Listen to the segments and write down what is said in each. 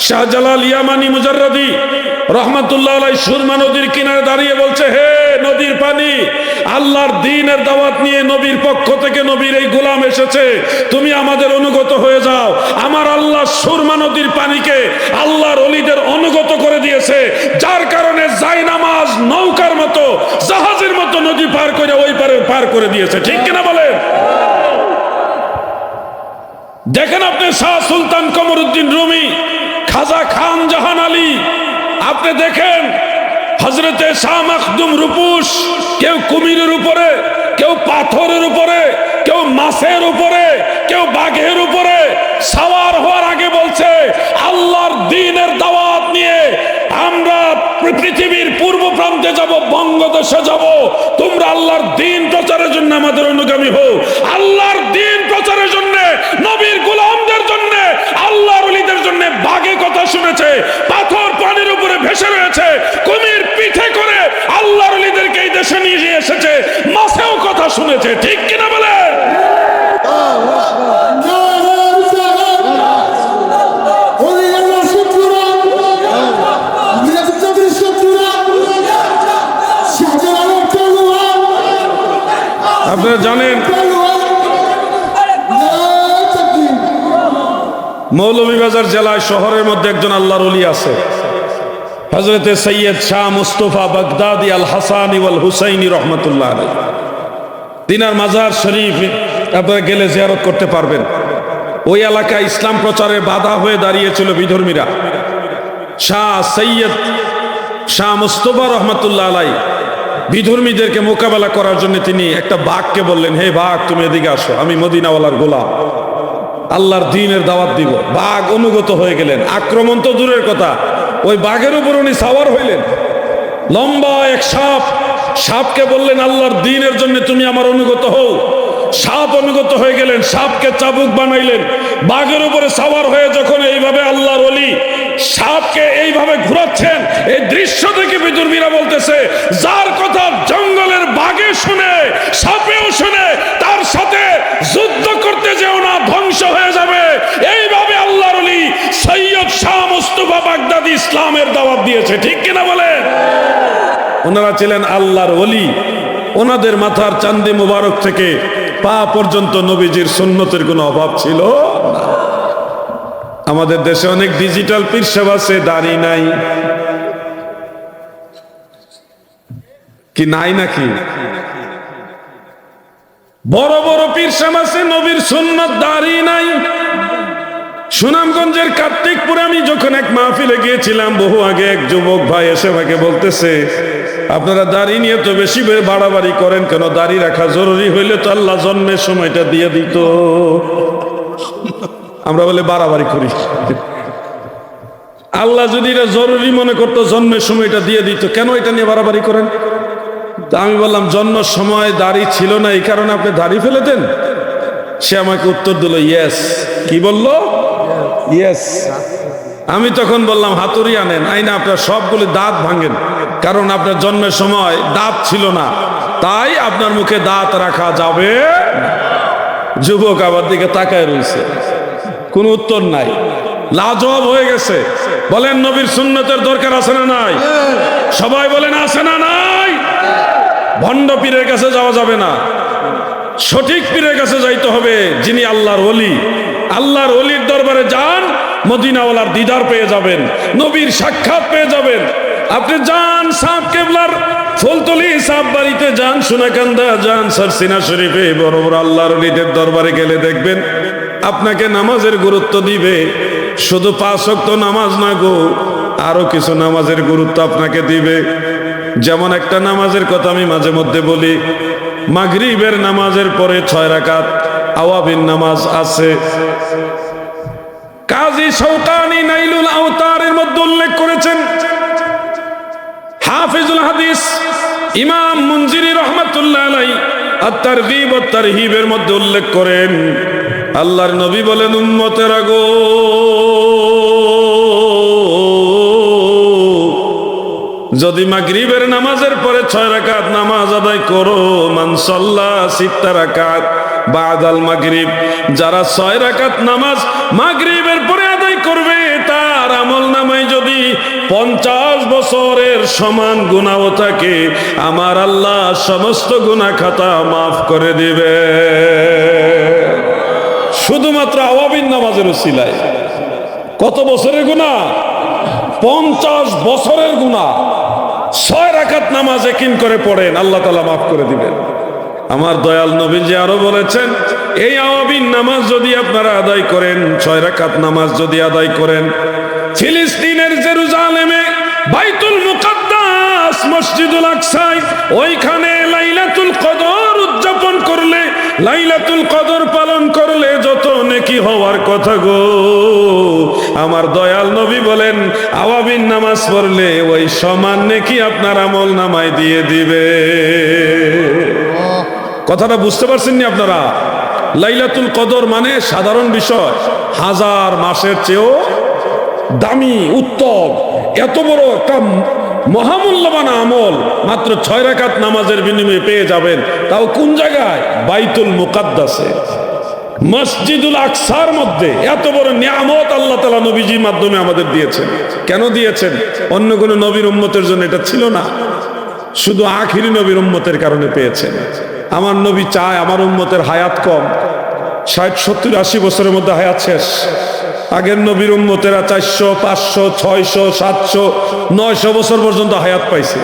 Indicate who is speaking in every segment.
Speaker 1: শাহজালাল ইয়ামানি মুজাররদি রহমাতুল্লাহ আলাইহি সুরমা নদীর কিনারে দাঁড়িয়ে বলছে, হে নদীর পানি, আল্লাহর দ্বীনের দাওয়াত নিয়ে নবীর পক্ষ থেকে নবীর এই গোলাম এসেছে, তুমি আমাদের অনুগত হয়ে যাও। আমার আল্লাহ সুরমা নদীর পানিকে আল্লাহর ওলিদের অনুগত করে দিয়েছে, যার কারণে জায়নামাজ নৌকার মতো, জাহাজের মতো নদী পার করে ওই পারে পার করে দিয়েছে। ঠিক কিনা বলেন? দেখেন আপনি শাহ সুলতান কমরউদ্দিন রুমি, খাজা খান জাহান আলী, আপনি দেখেন হযরতে শাহ মখদুম রূপুস, কেউ কুমিরের উপরে, কেউ পাথরের উপরে, কেউ মাছের উপরে, কেউ বাঘের উপরে সওয়ার হওয়ার আগে বলছে, আল্লাহর দ্বীনের দাওয়াত নিয়ে আমরা পৃথিবীর পূর্ব প্রান্তে যাব, বঙ্গদেশে যাব, তোমরা আল্লাহর দ্বীন প্রচারের জন্য আমাদের অনুগামী হও। আল্লাহর দ্বীন প্রচারের জন্য, নবীর গোলামদের জন্য, আল্লাহর ওলিদের জন্য বাঘে কথা শুনেছে, পাথর পানির উপরে ভেসে রয়েছে, কুমির পিঠে করে আল্লাহর ওলিদেরকে এই দেশে নিয়ে এসেছে, মাছেও কথা শুনেছে। ঠিক কিনা বলেন? আপনারা জানেন মৌলভীবাজার জেলায় শহরের মধ্যে একজন আল্লাহর ওলি আছে, হযরতে সৈয়দ শাহ মুস্তফা বাগদাদি আল হাসানি ওয়াল হুসাইনি রহমাতুল্লাহ আলাইহি। তিনার মাজার শরীফ আপনারা গেলে জিয়ারত করতে পারবেন। ওই এলাকায় ইসলাম প্রচারে বাধা হয়ে দাঁড়িয়েছিল বিধর্মীরা। সৈয়দ শাহ মুস্তফা রহমাতুল্লাহ আলাইহি বিধর্মীদেরকে মোকাবেলা করার জন্য তিনি একটা বাঘকে বললেন, হে বাঘ, তুমি এদিকে আসো, আমি মদিনাওয়ালার গোলাম, আল্লাহর দ্বীনের দাওয়াত দিব। বাঘ অনুগত হয়ে গেলেন। আক্রমণ তো দূরের কথা, ওই বাঘের উপর উনি সাওয়ার হইলেন। লম্বা এক সাপ, সাপকে বললেন, আল্লাহর দ্বীনের জন্য তুমি আমার অনুগত হও। সাপ অনুগত হয়ে গেলেন, সাপকে চাবুক বানাইলেন। বাঘের উপরে সাওয়ার হয়ে যখন এইভাবে আল্লাহর ওলি সাপকে এইভাবে ঘুরাচ্ছেন, এই দৃশ্য থেকে বিধর্মীরা বলতেছে, যার কথা জঙ্গলের বাঘে শুনে, সাপেও শুনে, তার সাথে যুদ্ধ করতে যেও না, ধ্বংস হয়ে যাবে। এইভাবে আল্লাহর ওলি সৈয়দ শাহ মুস্তফা বাগদাদি ইসলামের দাওয়াত দিয়েছে। ঠিক কিনা বলেন? ওনারা ছিলেন আল্লাহর ওলি। ওনাদের মাথার চাঁদে মুবারক থেকে পা পর্যন্ত নবীজির সুন্নতের কোনো অভাব ছিল না। আমাদের দেশে অনেক ডিজিটাল পীর সাহেব আছে, দাড়ি নাই, কি নাই নাকি? বড় বড় পীর সাহেব আছে, নবীর সুন্নত, দাড়ি নাই। সুনামগঞ্জের কার্তিকপুরে আমি যখন এক মাহফিলে গিয়েছিলাম বহু আগে, এক যুবক ভাই এসে আমাকে বলতেছে, আপনারা দাড়ি নিয়ে তো বেশি বাড়াবাড়ি করেন কেন? দাড়ি রাখা জরুরি হইলে তো আল্লাহ জন্মের সময়টা দিয়ে দিত। আমরা বলে বাড়াবাড়ি করি। আল্লাহ যদি এটা জরুরি মনে করতো, জন্মের সময়টা দিয়ে দিত, কেন এটা নিয়ে বাড়াবাড়ি করেন? তা আমি বললাম, জন্মের সময় দাড়ি ছিল না, এই কারণে আপনি দাড়ি ফেলে দেন। সে আমাকে উত্তর দিল, ইয়েস। কি বললো? ইয়েস। আমি তখন বললাম, হাতুড়ি আনেন, আইনা আপনার সবগুলি দাঁত ভাঙেন, কারণ আপনার জন্মের সময় দাঁত ছিল না, তাই আপনার মুখে দাঁত রাখা যাবে। যুবক আবার দিকে তাকায় রয়েছে, কোনো উত্তর নাই, লাজবাব হয়ে গেছে। বলেন, নবীর সুন্নতের দরকার আছে না নাই? সবাই বলেন, আছে না নাই? ভণ্ড পীরের কাছে যাওয়া যাবে না, সঠিক পীরের কাছে যাইতে হবে, যিনি আল্লাহর ওলি। আল্লাহর ওলির দরবারে যান, মদিনাওয়ালার দিদার পেয়ে যাবেন, নবীর সাক্ষাৎ পেয়ে যাবেন। আপনি যান সাহেব কেবলার ফুলতলি সাহেব বাড়িতে যান, সোনাকান্দা যান, সরসিনা শরীফে, বড় বড় আল্লাহর ওলিদের দরবারে গেলে দেখবেন আপনাকে নামাজের গুরুত্ব দিবে। শুধু 5 ওয়াক্ত নামাজ না গো, আরো কিছু নামাজের গুরুত্ব আপনাকে দিবে। যেমন একটা নামাজের কথা আমি মাঝে মধ্যে বলি, মাগরিবের নামাজের পরে 6 রাকাত আওয়াবিন নামাজ আছে। কাজী শৌকানি নাইলুল আওতারের মধ্যে উল্লেখ করেছেন, হাফিজুল হাদিস ইমাম মুনজিরি রহমাতুল্লাহ আলাইহি আত-তারগীব ওয়াত তারহিবের মধ্যে উল্লেখ করেন, আল্লাহর নবী বলেন, উম্মতেরা গো, যদি মাগরিবের নামাজের পরে 6 রাকাত নামাজ আদায় করো, মান সাল্লা 6 রাকাত বাদাল মাগরিব, যারা 6 রাকাত নামাজ মাগরিবের পরে আদায় করবে, তার আমল 50 বছরের সমান গুনাহ থাকে, আমার আল্লাহ সমস্ত গুনাহ খাতা মাফ করে দিবে শুধুমাত্র আওয়াবিন নামাজের উসিলায়। কত বছরের গুনাহ? 50 বছরের গুনাহ 6 রাকাত নামাজ একিন করে পড়েন, আল্লাহ তাআলা মাফ করে দিবেন। আমার দয়াল নবীজি আরো বলেছেন, এই আওয়াবিন নামাজ যদি আপনারা আদায় করেন, 6 রাকাত নামাজ যদি আদায় করেন, ফিলিস্তিনের জেরুজালেমে বাইতুল মুকাদ্দাস মসজিদুল আকসায় ওইখানে লাইলাতুল কদর উদযাপন করলে, লাইলাতুল কদর পালন করলে যত নেকি হওয়ার কথা গো, আমার দয়াল নবী বলেন আওয়াবিন নামাজ পড়লে ওই সমান নেকি আপনার আমল নামায় দিয়ে দিবে। কথাটা বুঝতে পারছেন নি আপনারা? লাইলাতুল কদর মানে সাধারণ বিষয়, 1000 মাসের চেয়েও দামি, উত্তম, এত বড় একটা মহামূল্যবান আমল মাত্র 6 রাকাত নামাজের বিনিময়ে পেয়ে যাবেন। তাও কোন জায়গায়? বাইতুল মুকাদ্দাসে, মসজিদুল আকসার মধ্যে। এত বড় নিয়ামত আল্লাহ তাআলা নবীজির মাধ্যমে আমাদের দিয়েছেন। কেন দিয়েছেন? অন্য কোন নবীর উম্মতের জন্য এটা ছিল না, শুধু আখিরি নবীর উম্মতের কারণে পেয়েছেন। আমার নবী চায় আমার উম্মতের হায়াত কম, 60, 70, 80 বছরের মধ্যে হায়াত শেষ। আগের নবীর উম্মতেরা 400, 500, 600, 700, 900 বছর পর্যন্ত হায়াত পাইছে।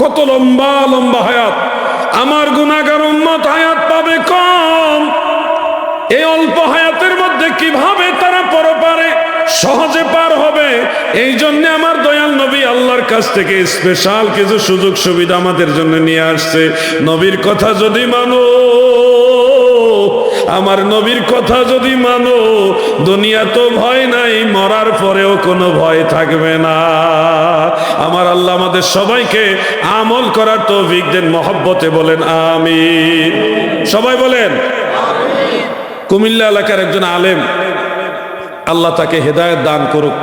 Speaker 1: কত লম্বা লম্বা হায়াত। আমার গুনাহগার উম্মত হায়াত পাবে কম। এই অল্প হায়াতের মধ্যে কিভাবে তারা পরপারে সহজে পার হবে, এই জন্য আমার দয়াল নবী আল্লাহর কাছ থেকে স্পেশাল কিছু সুযোগ সুবিধা আমাদের জন্য নিয়ে আসছে। নবীর কথা যদি মানো, আমার নবীর কথা যদি মানো, দুনিয়া তো ভয় নাই, মরার পরেও কোনো ভয় থাকবে না। আমার আল্লাহ আমাদের সবাইকে আমল করার তৌফিক দেন, মহব্বতে বলেন আমিন। সবাই বলেন আমিন। কুমিল্লা এলাকার একজন আলেম, আল্লাহ তাকে হেদায়েত দান করুক,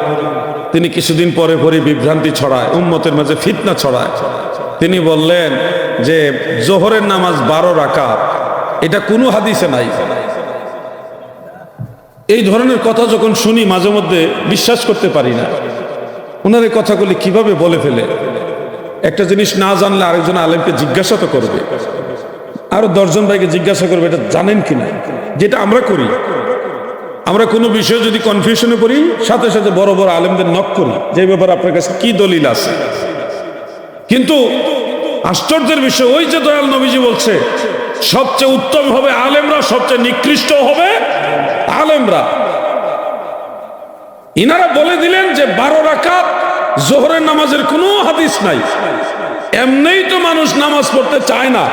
Speaker 1: তিনি কিছুদিন পরে পরে বিভ্রান্তি ছড়ায়, উম্মতের মাঝে ফিতনা ছড়ায়। তিনি বললেন যে জোহরের নামাজ 12 রাকাত, এটা কোনো হাদিসে নাই। এই ধরনের কথা যখন শুনি মাঝে মধ্যে বিশ্বাস করতে পারি না। ওনার এই কথাগুলি কিভাবে বলে ফেলে? একটা জিনিস না জানলে আরেকজন আলেমকে জিজ্ঞাসা তো করবে, আরো 10 জন ভাইকে জিজ্ঞাসা করবে এটা জানেন কিনা। যেটা আমরা করি, আমরা কোনো বিষয়ে যদি কনফিউশনে পড়ি, সাথে সাথে বড় বড় আলেমদের নক করি যে ব্যাপারে আপনার কাছে কি দলিল আছে। কিন্তু আশ্চর্যের বিষয়, ওই যে দয়াল নবীজি বলছে সবচেয়ে উত্তম হবে আলেমরা, সবচেয়ে নিকৃষ্ট হবে আলেমরা। ইনারা বলে দিলেন যে 12 রাকাত জোহরের নামাজের কোনো হাদিস নাই। এমনিই তো মানুষ নামাজ পড়তে চায় না,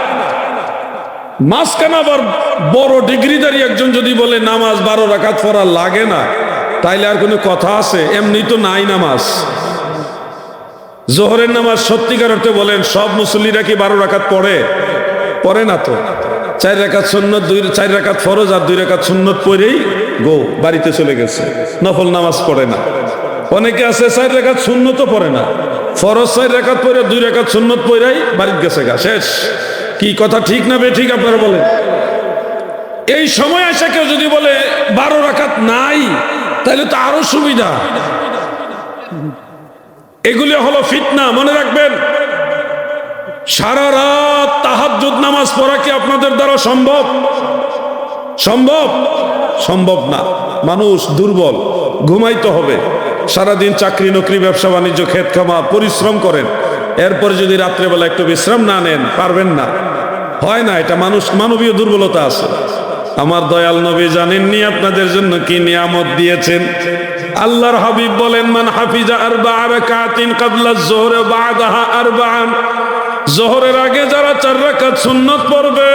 Speaker 1: মাঝখানে আবার বড় ডিগ্রিধারী একজন যদি বলে নামাজ 12 রাকাত পড়া লাগে না, তাইলে আর কোনো কথা আছে? এমনি তো নাই নামাজ। জোহরের নামাজ সত্যিকার অর্থে বলেন সব মুসল্লিরা কি 12 রাকাত পড়ে? পড়ে না তো। 4 রাকাত সুন্নত, 4 রাকাত ফরজ আর 2 রাকাত সুন্নত পড়েই গো বাড়িতে চলে গেছে, নফল নামাজ পড়ে না। অনেকে আছে 4 রাকাত সুন্নতও পড়ে না, ফরজ 4 রাকাত পড়ে 2 রাকাত সুন্নত পড়েই বাড়িতে গেছে গা, শেষ। কি কথা ঠিক না বেঠিক আপনারা বলেন? এই সময় এসে কেউ যদি বলে 12 রাকাত নাই, তাহলে তো আরো সুবিধা। এগুলি হলো ফিতনা, মনে রাখবেন। সারা রাত তাহাজ্জুদ নামাজ পড়া কি আপনাদের দ্বারা সম্ভব? সম্ভব? সম্ভব না। মানুষ দুর্বল, ঘুমাইতে হবে। সারাদিন চাকরি নকরি, ব্যবসা বাণিজ্য, ক্ষেত খামার পরিশ্রম করেন, এরপরে যদি রাত্রেবেলা একটু বিশ্রাম না নেন, পারবেন না, হয় না। এটা মানুষ, মানবীয় দুর্বলতা আছে। আমার দয়াল নবী জানেননি আপনাদের জন্য কি নিয়ামত দিয়েছেন। আল্লাহর হাবিব বলেন, মান হাফিজা 4 রাকাতিন ক্বাবলা আয-যুহরি ওয়া বা'দাহা 4, জোহরের আগে যারা 4 রাকাত সুন্নত পড়বে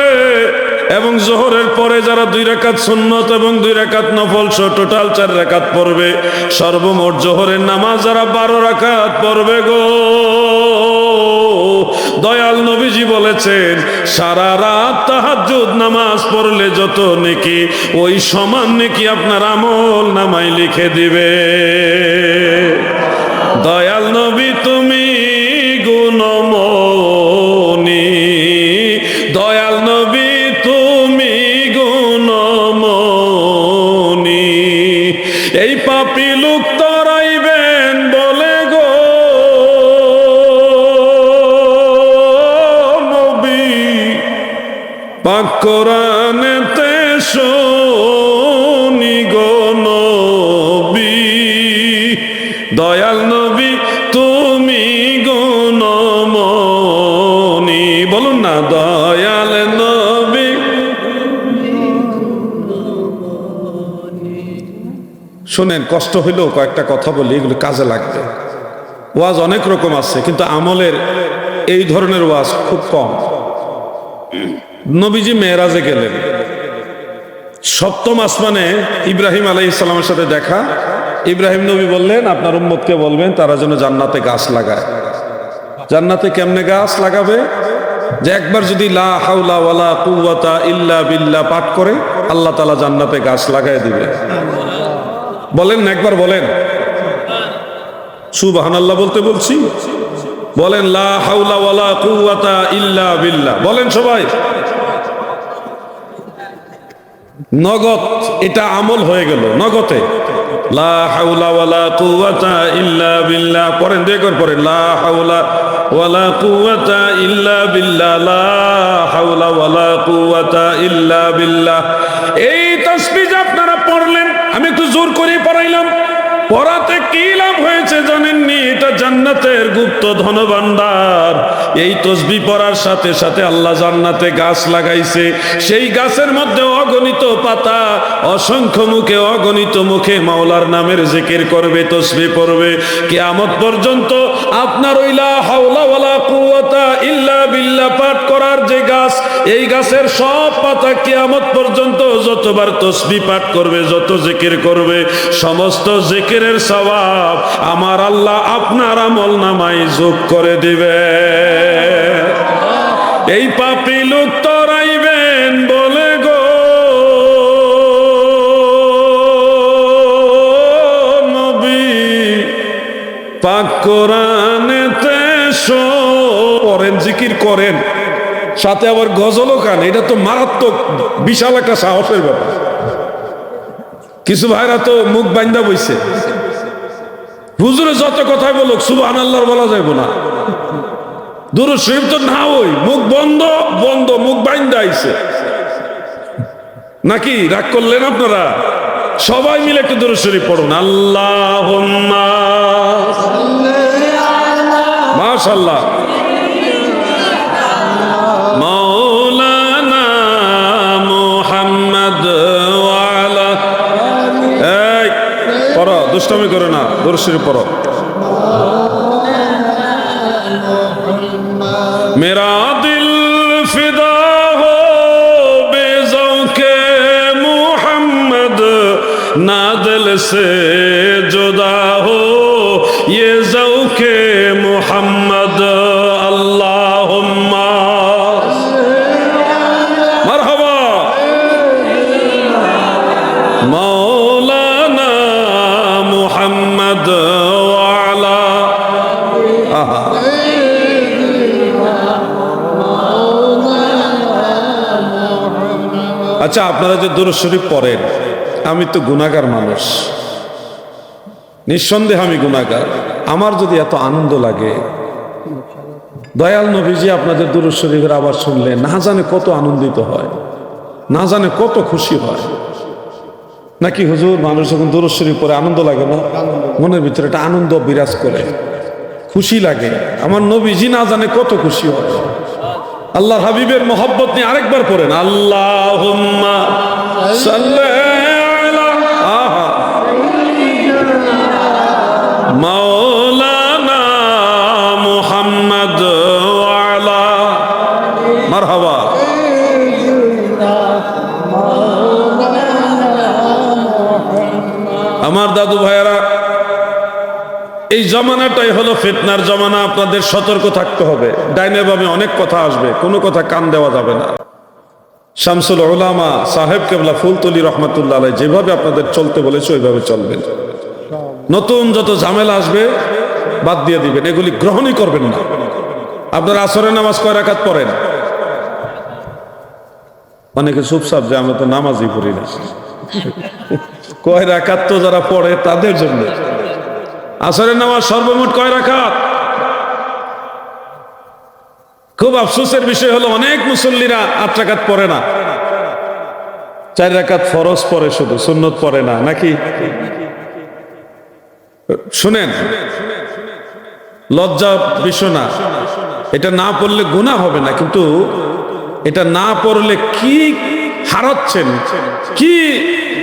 Speaker 1: এবং জোহরের পরে যারা 2 রাকাত সুন্নত এবং 2 রাকাত নফল সহ টোটাল 4 রাকাত পড়বে, সর্বমোট জোহরের নামাজ যারা 12 রাকাত পড়বে গো, দয়াল নবীজি বলেছেন সারা রাত তাহাজ্জুদ নামাজ পড়লে যত নেকি, ওই সমান নেকি আপনার আমল নামায় লিখে দিবে। দয়াল নবী তুমি গুণমণি, দয়াল নবী তুমি গুণমণি, এই পাপী লোক তরাইবেন বলে গো, পাক কোরআনেতে শুনি গো নবী, দয়াল নবী তুমি গুণমণি। বলুন না, দয়াল নবী। শোনেন, কষ্ট হইলেও কয়েকটা কথা বলি, এগুলো কাজে লাগবে। ওয়াজ অনেক রকম আছে, কিন্তু আমলের এই ধরনের ওয়াজ খুব কম। নবীজি মেরাজে গেলেন, সপ্তম আসমানে ইব্রাহিম আলাইহিস সালামের সাথে দেখা। ইব্রাহিম নবী বললেন, আপনার উম্মতকে বলবেন তারা যেন জান্নাতে গাছ লাগায়। জান্নাতে কেমনে গাছ লাগাবে? যে একবার যদি লা হাওলা ওয়ালা কুওয়াতা ইল্লা বিল্লাহ পাঠ করে, আল্লাহ তাআলা জান্নাতে গাছ লাগায় দিবে। বলেন না, একবার বলেন। সুবহানাল্লাহ বলতে বলছি, বলেন লা হাওলা ওয়ালা কুওয়াতা ইল্লা বিল্লাহ, বলেন সবাই। নগদ এটা আমল হয়ে গেল, নগদে লা হাওলা ওয়ালা কুওয়াতা ইল্লা বিল্লাহ পড়েন, দেখুন পড়েন, লা হাওলা ওয়ালা কুওয়াতা ইল্লা বিল্লাহ, লা হাওলা ওয়ালা কুওয়াতা ইল্লা বিল্লাহ। এই তাসবিহ আপনারা পড়লেন, আমি একটু জোর করে পড়াইলাম। পড়াতে কি লাভ হয়েছে জানেননি? এটা জান্নাতের গুপ্ত ধনভাণ্ডার। এই তসবিহ পড়ার সাথে সাথে আল্লাহ জান্নাতে গাছ লাগাইছে। সেই গাছের মধ্যে অগণিত পাতা, অসংখ্য মুখে, অগণিত মুখে মাওলার নামের জিকির করবে, তসবিহ পড়বে। কিয়ামত পর্যন্ত আপনার ওই লা হাওলা ওয়ালা কুওয়াতা ইল্লা বিল্লাহ পাঠ করার যে গাছ, এই গাছের সব পাতা কিয়ামত পর্যন্ত যতবার তসবিহ পাঠ করবে, যত জিকির করবে, সমস্ত জিকির এর সওয়াব আমার আল্লাহ আপনার আমল নামায় যোগ করে দিবে। এই পাপী লোক তরাইবেন বলে গো নবী, পাক কোরআনেতে পড়েন, জিকির করেন, সাথে আবার গজলও গান। এটা তো মারাত্মক, বিশাল একটা সাহসের ব্যাপার। কিছু ভাইরা তো মুখ বাইন্দা বইছে, হুজুরে যত কথাই বলুক সুবহানাল্লাহ বলা যাইব না, দুরূদ শরীফ তো না, ওই মুখ বন্ধ বন্ধ, মুখ বাইন্দা আইছে নাকি? রাগ করলেন আপনারা? সবাই মিলে একটু দুরূদ শরীফ পড়ুন। আল্লাহুম্মা মাশাআল্লাহ মাওলানা মুহাম্মদ ওয়ালা। এই পড়ো, দুষ্টামি করো না, দুরূদ শরীফ পড়ো। মেরা দিল ফিদা হো বেজৌকে মুহাম্মদ, না দিল সে জুদা হো ये ज़ौक़े मुहम्मद। अल्लाहुम्मा मरहबा मौलाना मुहम्मद वाला। আচ্ছা, আপনারা যে দুরূদ শরীফ পড়েন, আমি তো গুনাহগার মানুষ, নিঃসন্দেহে আমি গুনাহগার। আমার যদি এত আনন্দ লাগে, দয়াল নবীজি আপনাদের দুরূদ শরীফের আবার শুনলে না জানে কত আনন্দিত হয়, না জানে কত খুশি হয়। নাকি হুজুর? মানুষ যখন দুরূদ শরীফ পড়ে আনন্দ লাগে না? মনের ভিতরে একটা আনন্দ বিরাজ করে, খুশি লাগে। আমার নবীজি না জানে কত খুশি হয়। আল্লাহ হাবিবের মহব্বত নিয়ে আরেকবার পড়েন, আল্লাহুম্মা সাল্লি আলা মাওলানা মুহাম্মদ ওয়ালা। মারহাবা। আমার দাদু ভাইয়েরা, এই জমানাটাই হলো ফিতনার জমানা। আপনাদের সতর্ক থাকতে হবে। ডাইনে বামে অনেক কথা আসবে, কোনো কথা কান দেওয়া যাবে না। শামসুল উলামা সাহেব কেবলা ফুলতলি রহমাতুল্লাহ আলাইহি যেভাবে আপনাদের চলতে বলেছে ওইভাবে চলবেন। নতুন যত ঝামেলা আসবে বাদ দিয়ে দিবেন, এগুলি গ্রহণই করবেন না। আপনার আসরের নামাজ কয় রাকাত পড়েন? অনেকে চুপচাপ যে আমরা তো নামাজই পড়ি না। কয় রাকাত তো যারা পড়ে তাদের জন্য। আসরের নামাজ সর্বমোট কয় রাকাত? খুব আফসোসের বিষয় হলো অনেক মুসল্লিরা 8 রাকাত পড়ে না, 4 রাকাত ফরজ পড়ে, শুধু সুন্নত পড়ে না, নাকি? শুনেন, লজ্জা বিষয় না, এটা না পড়লে গুনাহ হবে না, কিন্তু এটা না পড়লে কি হারাচ্ছেন, কি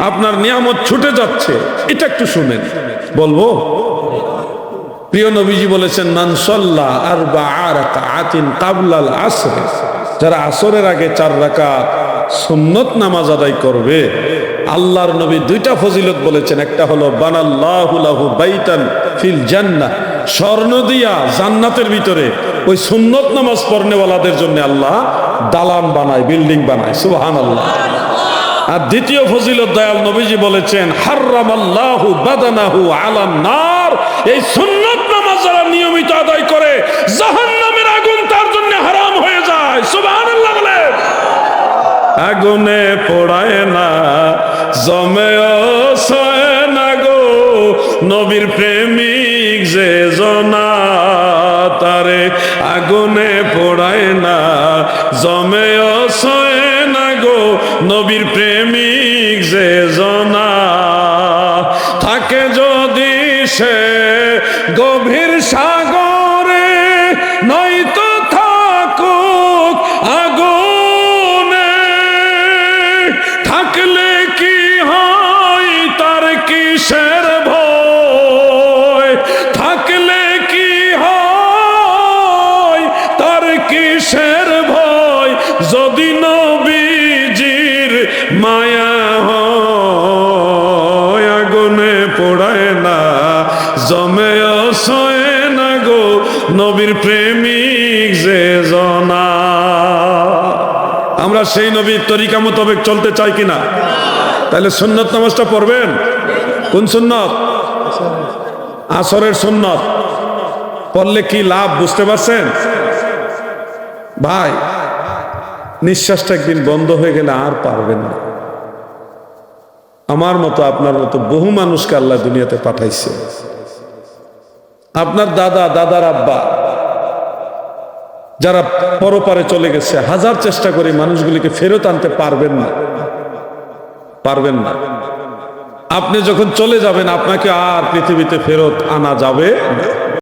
Speaker 1: আপনার নিয়ামত ছুটে যাচ্ছে, এটা একটু শুনেন। বলবো? প্রিয় নবীজি বলেছেন, মান সাল্লা আরবা'a রাকাআতিন ক্বাবলাল আসর, যারা আসরের আগে 4 রাকাত সুন্নত নামাজ আদায় করবে, আল্লাহর নবী 2টা ফজিলত বলেছেন। একটা হলো বানাল্লাহু লাহু বাইতান ফিল জান্নাহ, স্বর্ণ দিয়া জান্নাতের ভিতরে ওই সুন্নত নামাজ পড়নেওয়ালাদের জন্য আল্লাহ দালান বানায়, বিল্ডিং বানায়। সুবহানাল্লাহ। আর দ্বিতীয় ফজিলত দয়াল নবীজি বলেছেন, হারামাল্লাহু বাদানাহু আলান নার, এই সুন্নত নামাজ যারা নিয়মিত আদায় করে জাহান্নামের আগুন তার জন্য হারাম হয়ে যায়। সুবহানাল্লাহ বলে। আগুনে পোড়ায় না, জমেও সয় না গো, নবীর প্রেমিক যে জনা, তারে আগুনে পোড়ায় না, জমেও সয় না গো, নবীর প্রেমিক যে জনা, থাকে যদি সে গভীর সাগরে, নয়তো থাকুক আগুনে, থাকলে কি হয় তার কিসের ভয়, থাকলে কি হয় তার কিসের ভয়, যদি নবীজির মায়া হয়, আগুনে পোড়ায় না, জমেও সয় না গো, নবীর প্রেমিক যে জনা। আমরা সেই নবীর তরিকা মোতাবেক চলতে চাই কিনা? তাহলে সুন্নত নামাজটা পড়বেন। কোন সুন্নত? আসরের সুন্নত। পড়লে কি লাভ বুঝতে পারছেন ভাই? নিঃশ্বাসটা একদিন বন্ধ হয়ে গেলে আর পারবেন না। আমার মতো আপনার মতো বহু মানুষকে আল্লাহ দুনিয়াতে পাঠাইছে। আপনার দাদা, দাদার আব্বা যারা পরপারে চলে গেছে, হাজার চেষ্টা করে মানুষগুলিকে ফেরত আনতে পারবেন না, পারবেন না। আপনি যখন চলে যাবেন, আপনাকে আর পৃথিবীতে ফেরত আনা যাবে না।